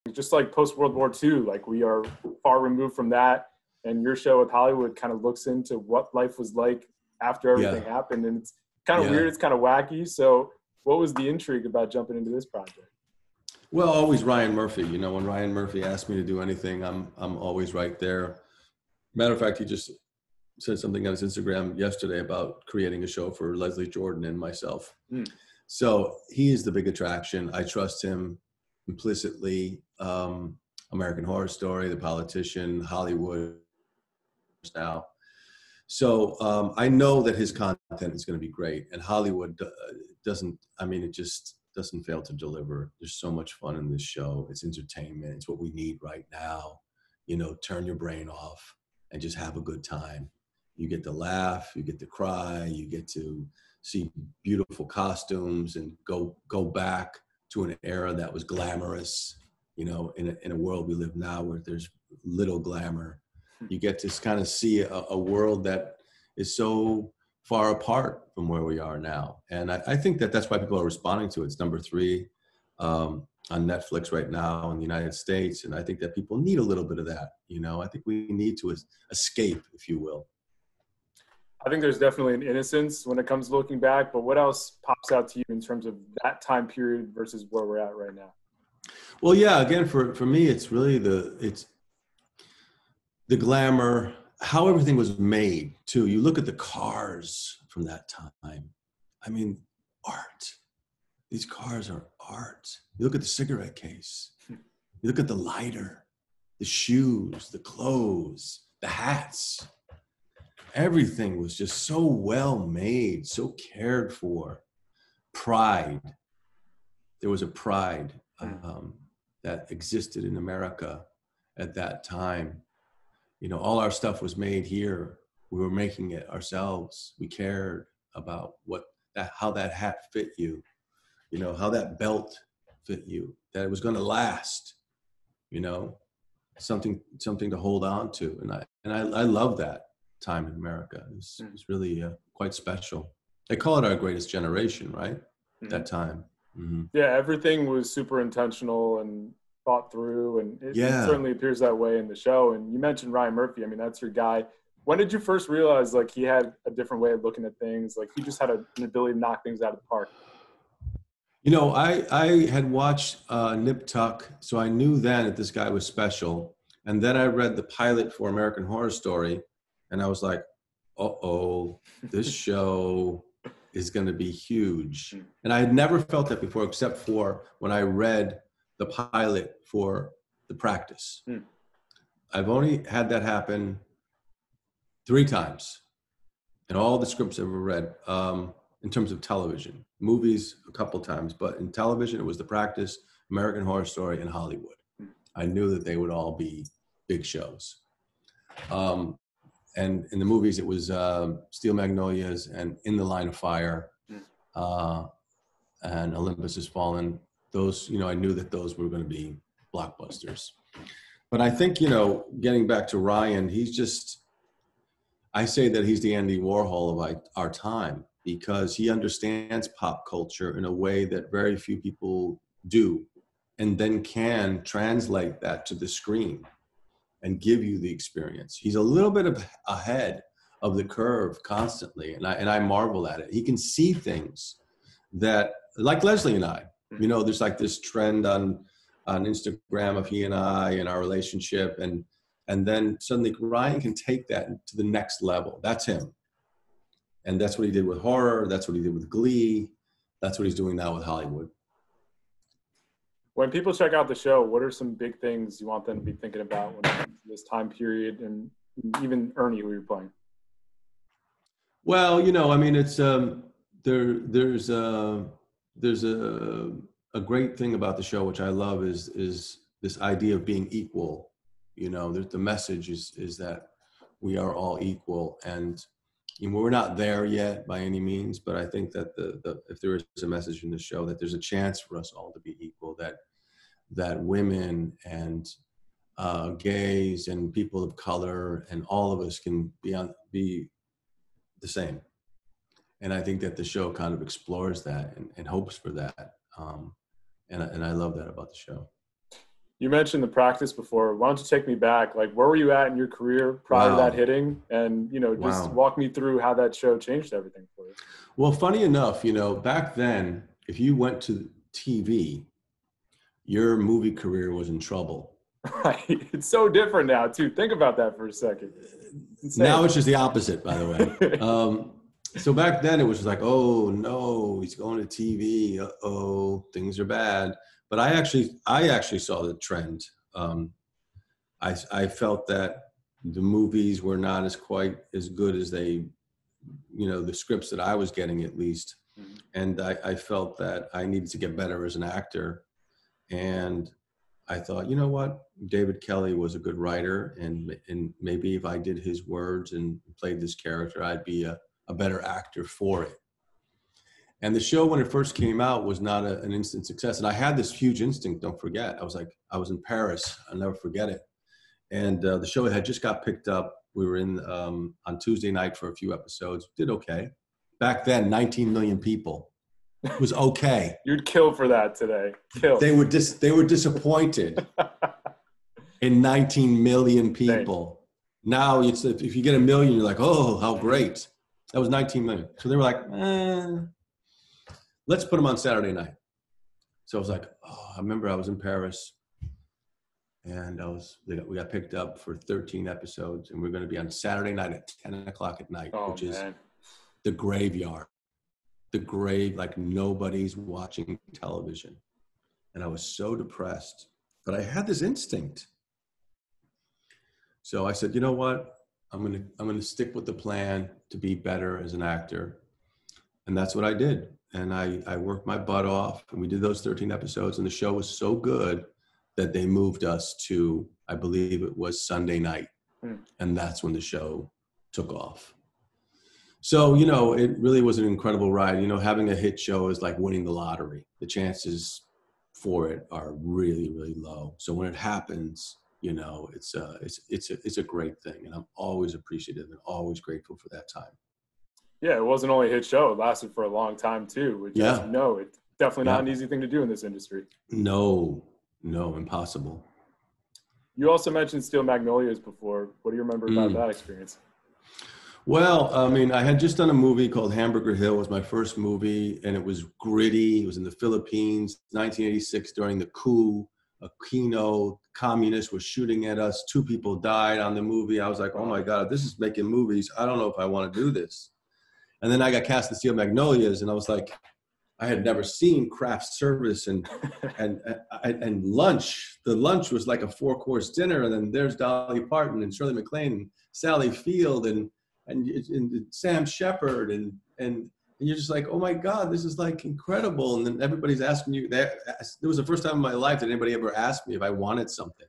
just like post World War II, like we are far removed from that. And your show with Hollywood kind of looks into what life was like after everything happened. And it's kind of weird. It's kind of wacky. So what was the intrigue about jumping into this project? Well, always Ryan Murphy. You know, when Ryan Murphy asked me to do anything, I'm always right there. Matter of fact, he just said something on his Instagram yesterday about creating a show for Leslie Jordan and myself. So he is the big attraction. I trust him implicitly. American Horror Story, The Politician, Hollywood now. So I know that his content is going to be great, and Hollywood doesn't. I mean, it just doesn't fail to deliver. There's so much fun in this show. It's entertainment. It's what we need right now. You know, turn your brain off and just have a good time. You get to laugh, you get to cry, you get to see beautiful costumes and go back to an era that was glamorous. You know, in a world we live now where there's little glamour. You get to kind of see a world that is so far apart from where we are now. And I think that that's why people are responding to it. It's number 3 on Netflix right now in the United States. And I think that people need a little bit of that. You know, I think we need to escape, if you will. I think there's definitely an innocence when it comes to looking back, but what else pops out to you in terms of that time period versus where we're at right now? Well, yeah, again, for me, it's really the glamour, how everything was made too. You look at the cars from that time. I mean, art. These cars are art. You look at the cigarette case. You look at the lighter, the shoes, the clothes, the hats. Everything was just so well made, so cared for. Pride. There was a pride that existed in America at that time. You know, all our stuff was made here. We were making it ourselves. We cared about how that hat fit you, you know, how that belt fit you, that it was going to last, you know, something to hold on to. And I love that time in America. It's really quite special. They call it our greatest generation, right? That time. Yeah, everything was super intentional and thought through, and it certainly appears that way in the show. And you mentioned Ryan Murphy. I mean, that's your guy. When did you first realize like he had a different way of looking at things? Like he just had an ability to knock things out of the park. You know, I had watched Nip Tuck, so I knew then that this guy was special. And then I read the pilot for American Horror Story, and I was like, uh-oh, this show is going to be huge. And I had never felt that before, except for when I read the pilot for The Practice. I've only had that happen 3 times in all the scripts I've ever read, in terms of television. Movies, a couple times, but in television, it was The Practice, American Horror Story, and Hollywood. I knew that they would all be big shows. And in the movies, it was Steel Magnolias and In the Line of Fire, and Olympus Has Fallen. Those, you know, I knew that those were going to be blockbusters. But I think, you know, getting back to Ryan, he's just, I say that he's the Andy Warhol of our time, because he understands pop culture in a way that very few people do, and then can translate that to the screen and give you the experience. He's a little bit ahead of the curve constantly, and I marvel at it. He can see things that, like Leslie and I, you know, there's like this trend on Instagram of he and I and our relationship, and then suddenly Ryan can take that to the next level. That's him. And that's what he did with horror. That's what he did with Glee. That's what he's doing now with Hollywood. When people check out the show, what are some big things you want them to be thinking about when it comes to this time period, and even Ernie, who you're playing? Well, you know, I mean, it's there's a great thing about the show, which I love, is this idea of being equal. You know, the message is that we are all equal, and you know, we're not there yet by any means, but I think that if there is a message in the show, that there's a chance for us all to be equal, that women and gays and people of color and all of us can be the same. And I think that the show kind of explores that and hopes for that. And I love that about the show. You mentioned the practice before. Why don't you take me back? Like, where were you at in your career prior to that hitting? And, just walk me through how that show changed everything for you. Well, funny enough, back then, if you went to TV, your movie career was in trouble. Right. It's so different now, too. Think about that for a second. Now it's just the opposite, by the way. So back then it was like, oh, no, he's going to TV. Uh-oh, things are bad. But I actually saw the trend. I felt that the movies were not quite as good as they, the scripts that I was getting at least. Mm-hmm. And I felt that I needed to get better as an actor. And I thought, you know what? David Kelly was a good writer. And maybe if I did his words and played this character, I'd be a better actor for it. And the show, when it first came out, was not an instant success. And I had this huge instinct, don't forget. I was in Paris. I'll never forget it. And the show had just got picked up. We were in on Tuesday night for a few episodes. Did okay. Back then, 19 million people. It was okay. You'd kill for that today. Kill. They were disappointed in 19 million people. Same. Now, if you get 1 million, you're like, oh, how great. That was 19 million. So they were like, let's put them on Saturday night. So I was like, I remember I was in Paris and we got picked up for 13 episodes and we're going to be on Saturday night at 10 o'clock at night, which is the graveyard, the grave, like nobody's watching television. And I was so depressed, but I had this instinct. So I said, you know what? I'm going to stick with the plan to be better as an actor. And that's what I did. And I worked my butt off and we did those 13 episodes and the show was so good that they moved us to, I believe it was Sunday night. And that's when the show took off. So, it really was an incredible ride. Having a hit show is like winning the lottery. The chances for it are really, really low. So when it happens, it's a great thing. And I'm always appreciative and always grateful for that time. Yeah, it wasn't only a hit show. It lasted for a long time, too. Which it's definitely not an easy thing to do in this industry. No, impossible. You also mentioned Steel Magnolias before. What do you remember about that experience? Well, I had just done a movie called Hamburger Hill. It was my first movie, and it was gritty. It was in the Philippines, 1986, during the coup. Aquino, communists were shooting at us. 2 people died on the movie. I was like, oh, my God, this is making movies. I don't know if I want to do this. And then I got cast in Steel Magnolias, and I was like, I had never seen craft service and lunch. The lunch was like a 4-course dinner, and then there's Dolly Parton and Shirley MacLaine and Sally Field and Sam Shepard and you're just like, oh my God, this is like incredible. And then everybody's asking you. It was the first time in my life that anybody ever asked me if I wanted something.